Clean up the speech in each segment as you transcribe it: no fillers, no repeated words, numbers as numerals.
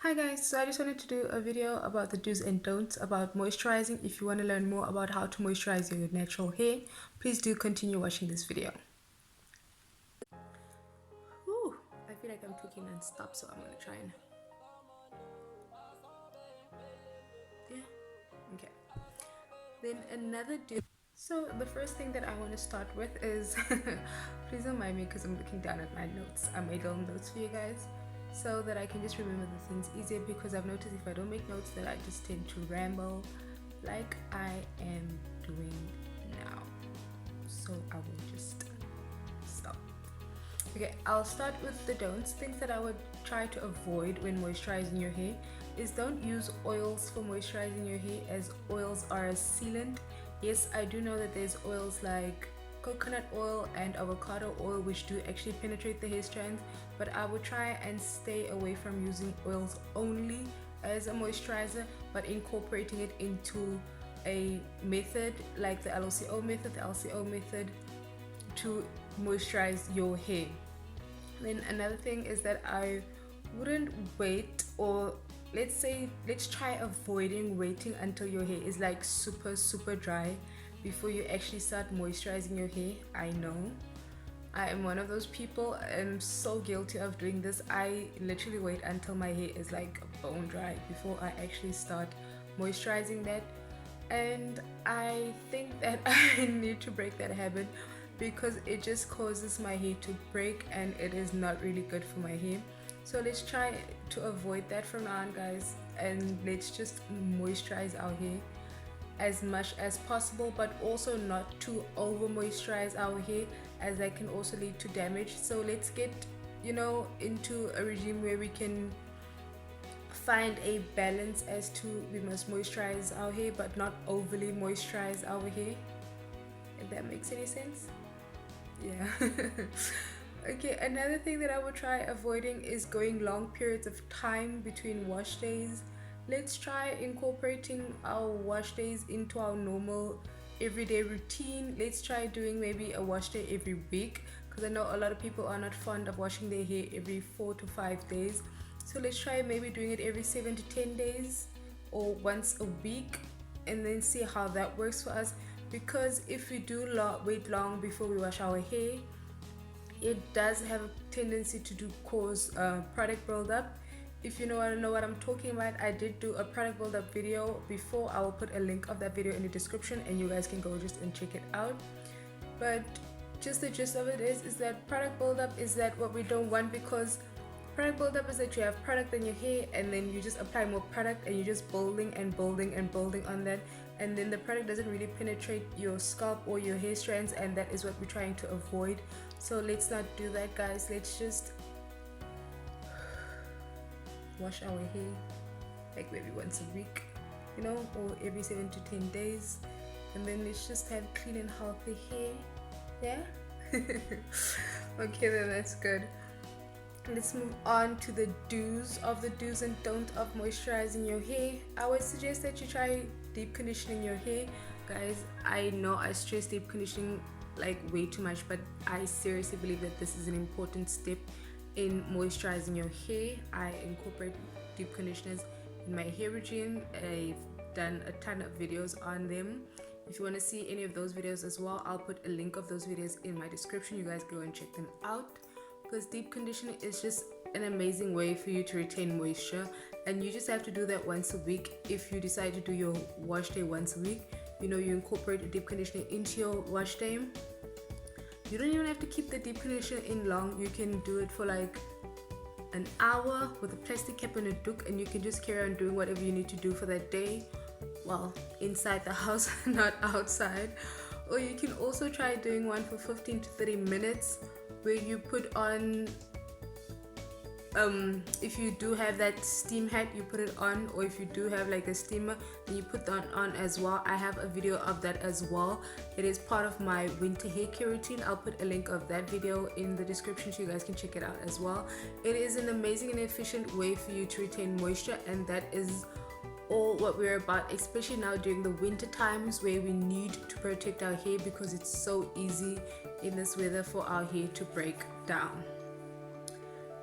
Hi guys, so I just wanted to do a video about the do's and don'ts about moisturizing. If you want to learn more about how to moisturize your natural hair, please do continue watching this video. Whew, I feel like I'm talking non-stop, so I'm going to try and... Yeah, okay. Then another do. So the first thing that I want to start with is, please don't mind me because I'm looking down at my notes. I made little notes for you guys so that I can just remember the things easier, because I've noticed if I don't make notes that I just tend to ramble like I am doing now. So I will just stop. Okay, I'll start with the don'ts. Things that I would try to avoid when moisturizing your hair is don't use oils for moisturizing your hair, as oils are a sealant. Yes, I do know that there's oils like coconut oil and avocado oil which do actually penetrate the hair strands, but I would try and stay away from using oils only as a moisturizer, but incorporating it into a method like the LCO method to moisturize your hair. Then another thing is that I wouldn't wait, or let's try avoiding waiting until your hair is like super dry before you actually start moisturizing your hair. I know I am one of those people. I'm so guilty of doing this. I literally wait until my hair is like bone dry before I actually start moisturizing that, and I think that I need to break that habit because it just causes my hair to break and it is not really good for my hair. So let's try to avoid that from now on, guys, and let's just moisturize our hair as much as possible, but also not to over moisturize our hair, as that can also lead to damage. So let's get into a regime where we can find a balance as to we must moisturize our hair but not overly moisturize our hair, if that makes any sense. Yeah. Okay, another thing that I would try avoiding is going long periods of time between wash days. Let's try incorporating our wash days into our normal everyday routine. Let's try doing maybe a wash day every week, because I know a lot of people are not fond of washing their hair every 4 to 5 days. So let's try maybe doing it every 7 to 10 days or once a week, and then see how that works for us. Because if we do wait long before we wash our hair, it does have a tendency to cause product buildup. If you know what I'm talking about, I did do a product buildup video before. I will put a link of that video in the description and you guys can go just and check it out. But just the gist of it is that product buildup is that what we don't want, because product buildup is that you have product in your hair and then you just apply more product and you're just building on that, and then the product doesn't really penetrate your scalp or your hair strands, and that is what we're trying to avoid. So let's not do that, guys. Let's just wash our hair like maybe once a week, or every 7 to 10 days, and then let's just have clean and healthy hair. Yeah. Okay, then that's good. Let's move on to the do's and don'ts of moisturizing your hair. I would suggest that you try deep conditioning your hair. Guys, I know I stress deep conditioning like way too much, but I seriously believe that this is an important step in moisturizing your hair. I incorporate deep conditioners in my hair regime. I've done a ton of videos on them. If you want to see any of those videos as well, I'll put a link of those videos in my description. You guys go and check them out, because deep conditioning is just an amazing way for you to retain moisture, and you just have to do that once a week. If you decide to do your wash day once a week, you incorporate a deep conditioner into your wash day. You don't even have to keep the deep conditioner in long. You can do it for like an hour with a plastic cap and a doek, and you can just carry on doing whatever you need to do for that day, well, inside the house, not outside. Or you can also try doing one for 15 to 30 minutes where you put on, if you do have that steam hat, you put it on, or if you do have like a steamer, then you put that on as well. I have a video of that as well. It is part of my winter hair care routine. I'll put a link of that video in the description so you guys can check it out as well. It is an amazing and efficient way for you to retain moisture, and that is all what we're about, especially now during the winter times where we need to protect our hair, because it's so easy in this weather for our hair to break down.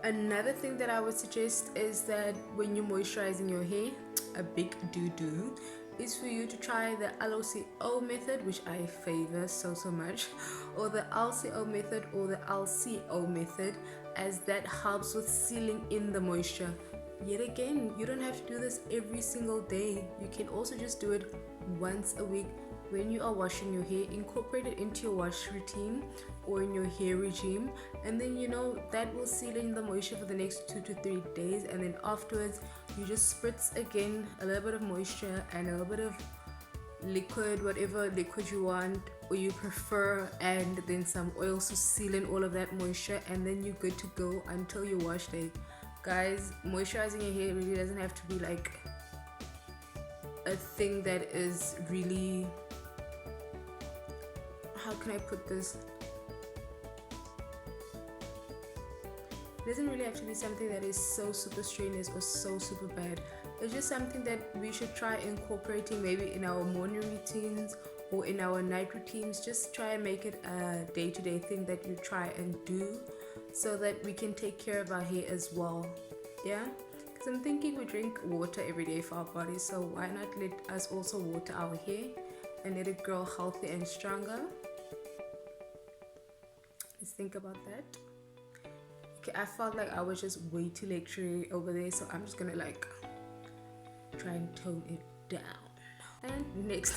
Another thing that I would suggest is that when you're moisturizing your hair, a big do is for you to try the LOCO method, which I favor so much, or the LCO method or the LCO method, as that helps with sealing in the moisture. Yet again, you don't have to do this every single day. You can also just do it once a week when you are washing your hair. Incorporate it into your wash routine or in your hair regime, and then that will seal in the moisture for the next 2 to 3 days, and then afterwards you just spritz again a little bit of moisture and a little bit of liquid, whatever liquid you want or you prefer, and then some oils to seal in all of that moisture, and then you're good to go until your wash day. Guys, moisturizing your hair really doesn't have to be like a thing that is really, how can I put this? It doesn't really have to be something that is so super strenuous or so super bad. It's just something that we should try incorporating maybe in our morning routines or in our night routines. Just try and make it a day-to-day thing that you try and do, so that we can take care of our hair as well. Yeah, because I'm thinking we drink water every day for our bodies, so why not let us also water our hair and let it grow healthy and stronger? Let's think about that. Okay, I felt like I was just way too lectury over there, so I'm just gonna like try and tone it down. And next,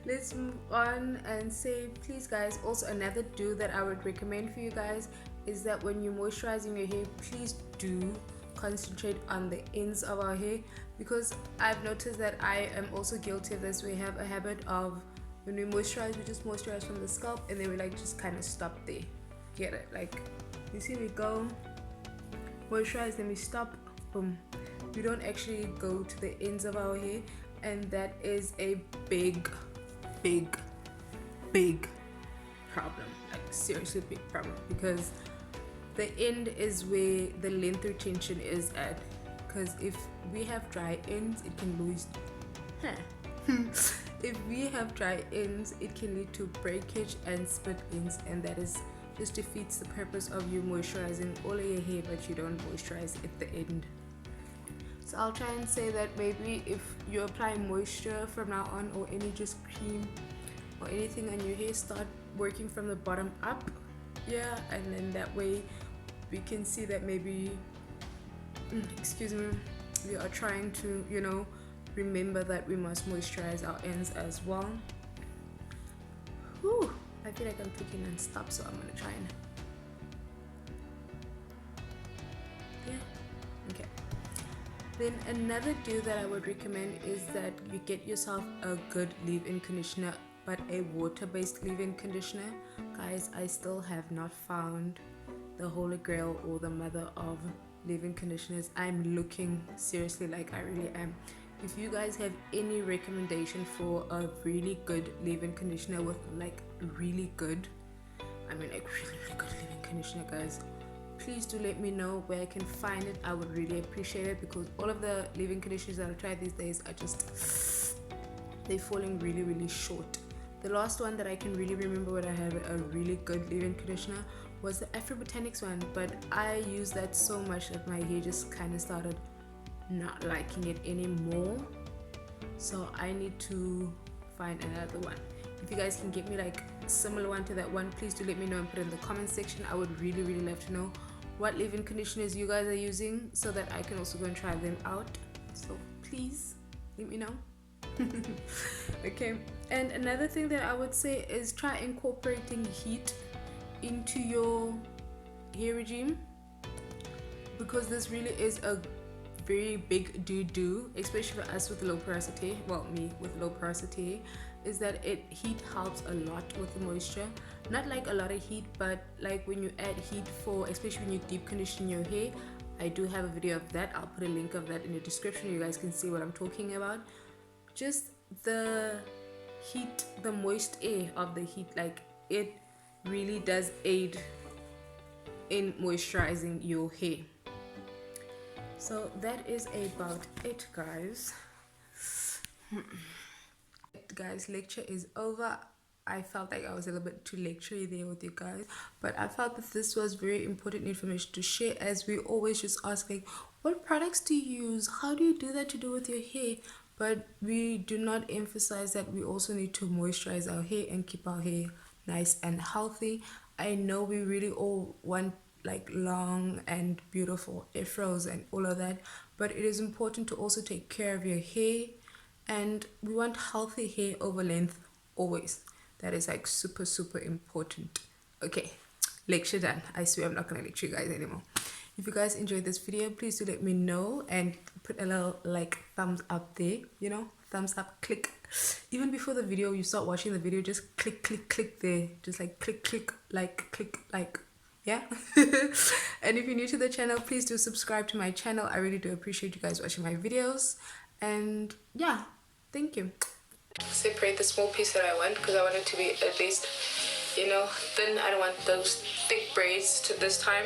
let's move on and say, please guys, also another do that I would recommend for you guys is that when you're moisturizing your hair, please do concentrate on the ends of our hair, because I've noticed that I am also guilty of this. We have a habit of, when we moisturize, we just moisturize from the scalp and then we like just kind of stop there. Get it? Like, you see, we go moisturize, then we stop, boom. We don't actually go to the ends of our hair, and that is a big problem. Like, seriously big problem, because the end is where the length retention is at. Because if we have dry ends, it can lose. If we have dry ends, it can lead to breakage and split ends, and that is just defeats the purpose of you moisturizing all of your hair, but you don't moisturize at the end. So I'll try and say that maybe if you apply moisture from now on, or any just cream or anything on your hair, start working from the bottom up. Yeah, and then that way we can see that maybe, excuse me, we are trying to, remember that we must moisturize our ends as well. Whew, I feel like I'm thinking non-stop, so I'm gonna try and, yeah, okay. Then another do that I would recommend is that you get yourself a good leave-in conditioner, but a water-based leave-in conditioner. Guys, I still have not found the holy grail or the mother of leave-in conditioners. I'm looking, seriously, like I really am. If you guys have any recommendation for a really good leave-in conditioner with like really good, I mean like really good leave-in conditioner, guys, please do let me know where I can find it. I would really appreciate it, because all of the leave-in conditioners that I've tried these days are just, they're falling really short. The last one that I can really remember when I have a really good leave-in conditioner was the Afro Botanics one, but I used that so much that my hair just kind of started not liking it anymore. So I need to find another one. If you guys can get me like a similar one to that one, please do let me know and put it in the comment section. I would really love to know what leave-in conditioners you guys are using, so that I can also go and try them out. So please let me know. Okay, and another thing that I would say is try incorporating heat into your hair regime, because this really is a very big do, especially for us with low porosity. Well, me with low porosity, is that heat helps a lot with the moisture. Not like a lot of heat, but like when you add heat for, especially when you deep condition your hair. I do have a video of that. I'll put a link of that in the description. You guys can see what I'm talking about. Just the heat, the moist air of the heat, like it really does aid in moisturizing your hair. So that is about it, guys. Guys, lecture is over. I felt like I was a little bit too lectury there with you guys, but I felt that this was very important information to share, as we always just ask like, what products do you use? How do you do that to do with your hair? But we do not emphasize that we also need to moisturize our hair and keep our hair nice and healthy. I know we really all want like long and beautiful afros and all of that, but it is important to also take care of your hair, and we want healthy hair over length always. That is like super super important. Okay, lecture done. I swear I'm not gonna lecture you guys anymore. If you guys enjoyed this video, please do let me know and put a little like thumbs up there, you know, thumbs up, click. Even before the video, you start watching the video, just click click click there, just like click like, yeah. And if you're new to the channel, please do subscribe to my channel. I really do appreciate you guys watching my videos, and yeah, thank you. Separate the small piece that I want, because I want it to be at least, you know, thin. I don't want those thick braids to this time.